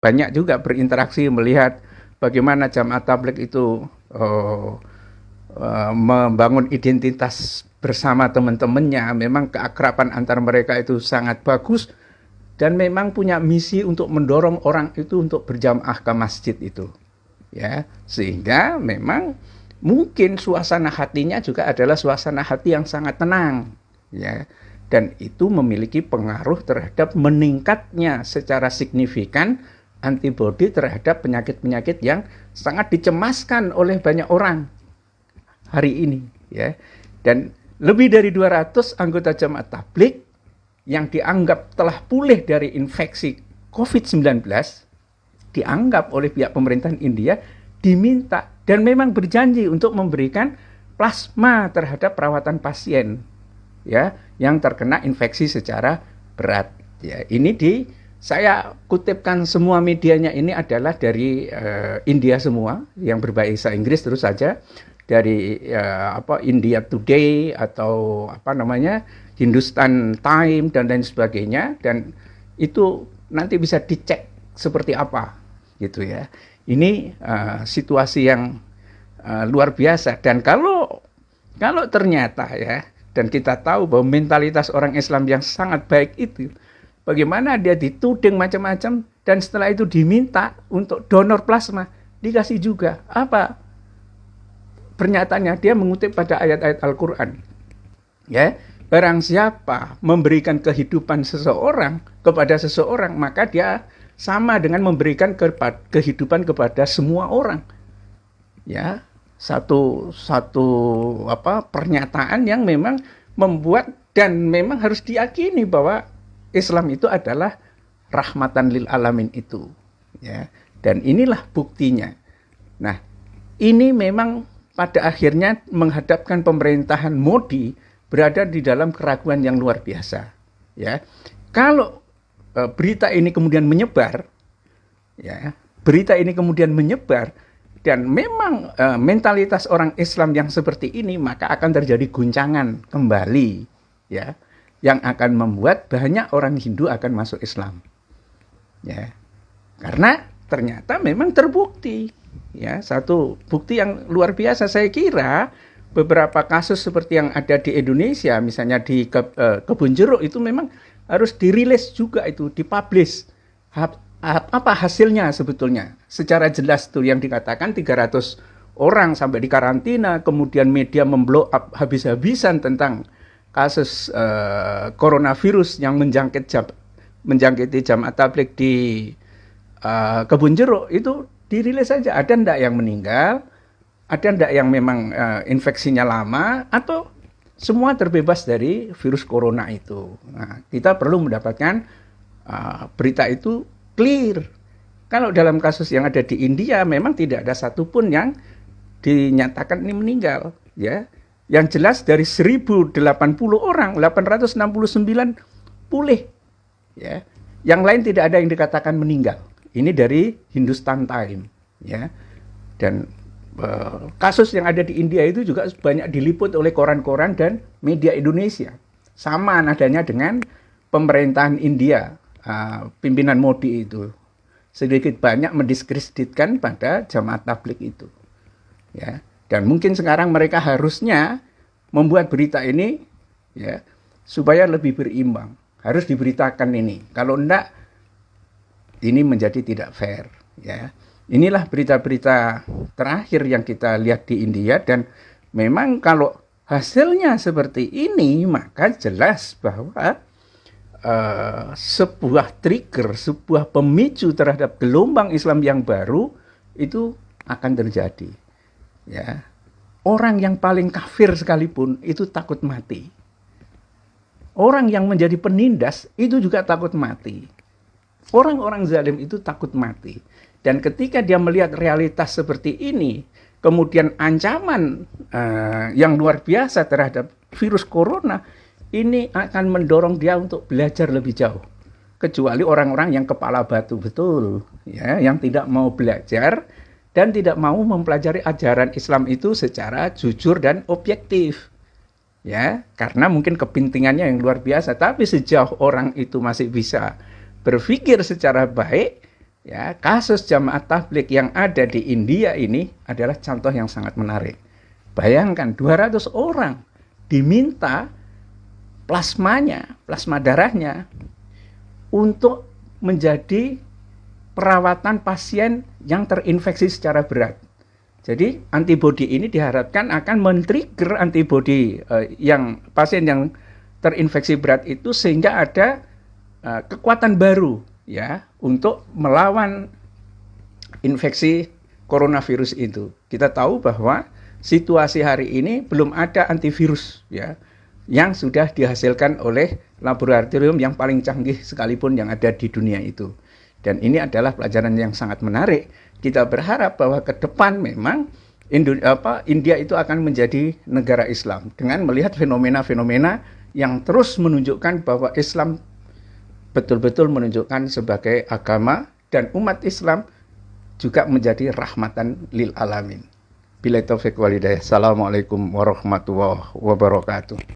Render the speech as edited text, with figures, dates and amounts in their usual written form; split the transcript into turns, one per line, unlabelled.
banyak juga berinteraksi melihat bagaimana jamaah tabligh itu membangun identitas bersama teman-temannya. Memang keakraban antar mereka itu sangat bagus dan memang punya misi untuk mendorong orang itu untuk berjamaah ke masjid itu. Ya, sehingga memang mungkin suasana hatinya juga adalah suasana hati yang sangat tenang, ya. Dan itu memiliki pengaruh terhadap meningkatnya secara signifikan antibodi terhadap penyakit-penyakit yang sangat dicemaskan oleh banyak orang hari ini, ya. Dan lebih dari 200 anggota jamaah tabligh yang dianggap telah pulih dari infeksi COVID-19 dianggap oleh pihak pemerintahan India diminta dan memang berjanji untuk memberikan plasma terhadap perawatan pasien, ya, yang terkena infeksi secara berat, ya. Ini saya kutipkan semua medianya ini adalah dari India semua yang berbahasa Inggris, terus saja dari India Today atau Hindustan Time dan lain sebagainya, dan itu nanti bisa dicek seperti apa gitu ya. Ini situasi yang luar biasa, dan kalau ternyata ya, dan kita tahu bahwa mentalitas orang Islam yang sangat baik itu, bagaimana dia dituding macam-macam dan setelah itu diminta untuk donor plasma, dikasih juga. Apa pernyataannya? Dia mengutip pada ayat-ayat Al-Quran. Ya, barang siapa memberikan kehidupan seseorang kepada seseorang, maka dia sama dengan memberikan kehidupan kepada semua orang. Ya, satu pernyataan yang memang membuat dan memang harus diyakini bahwa Islam itu adalah rahmatan lil alamin itu, ya. Dan inilah buktinya. Nah, ini memang pada akhirnya menghadapkan pemerintahan Modi berada di dalam keraguan yang luar biasa, ya. Kalau berita ini kemudian menyebar, ya, dan memang mentalitas orang Islam yang seperti ini, maka akan terjadi guncangan kembali, ya, yang akan membuat banyak orang Hindu akan masuk Islam, ya, karena ternyata memang terbukti, ya, satu bukti yang luar biasa. Saya kira beberapa kasus seperti yang ada di Indonesia, misalnya di Kebun Jeruk, itu memang harus dirilis juga, itu dipublish apa hasilnya sebetulnya secara jelas tuh, yang dikatakan 300 orang sampai dikarantina, kemudian media memblow up habis-habisan tentang kasus coronavirus yang menjangkiti jamaah tabligh di Kebun Jeruk. Itu dirilis saja, ada ndak yang meninggal, ada ndak yang memang infeksinya lama, atau semua terbebas dari virus corona itu. Nah, kita perlu mendapatkan berita itu clear. Kalau dalam kasus yang ada di India memang tidak ada satupun yang dinyatakan ini meninggal, ya. Yang jelas dari 1080 orang, 869 pulih, ya. Yang lain tidak ada yang dikatakan meninggal. Ini dari Hindustan Time, ya. Dan kasus yang ada di India itu juga banyak diliput oleh koran-koran dan media Indonesia. Sama nadanya dengan pemerintahan India, pimpinan Modi itu sedikit banyak mendiskreditkan pada jamaah tabligh itu, ya. Dan mungkin sekarang mereka harusnya membuat berita ini, ya, supaya lebih berimbang. Harus diberitakan ini. Kalau enggak, ini menjadi tidak fair, ya. Inilah berita-berita terakhir yang kita lihat di India, dan memang kalau hasilnya seperti ini, maka jelas bahwa sebuah trigger, sebuah pemicu terhadap gelombang Islam yang baru itu akan terjadi, ya. Orang yang paling kafir sekalipun itu takut mati. Orang yang menjadi penindas itu juga takut mati. Orang-orang zalim itu takut mati. Dan ketika dia melihat realitas seperti ini, kemudian ancaman yang luar biasa terhadap virus corona, ini akan mendorong dia untuk belajar lebih jauh. Kecuali orang-orang yang kepala batu betul, ya, yang tidak mau belajar dan tidak mau mempelajari ajaran Islam itu secara jujur dan objektif, ya, karena mungkin kepentingannya yang luar biasa. Tapi sejauh orang itu masih bisa berpikir secara baik, Ya, kasus jamaah tabligh yang ada di India ini adalah contoh yang sangat menarik. Bayangkan 200 orang diminta plasma darahnya untuk menjadi perawatan pasien yang terinfeksi secara berat. Jadi antibodi ini diharapkan akan men-trigger antibodi yang pasien yang terinfeksi berat itu sehingga ada kekuatan baru ya untuk melawan infeksi coronavirus itu. Kita tahu bahwa situasi hari ini belum ada antivirus ya yang sudah dihasilkan oleh laboratorium yang paling canggih sekalipun yang ada di dunia itu. Dan ini adalah pelajaran yang sangat menarik. Kita berharap bahwa ke depan memang India itu akan menjadi negara Islam dengan melihat fenomena-fenomena yang terus menunjukkan bahwa Islam betul-betul menunjukkan sebagai agama dan umat Islam juga menjadi rahmatan lil alamin. Billahi taufiq wal hidayah. Assalamualaikum warahmatullahi wabarakatuh.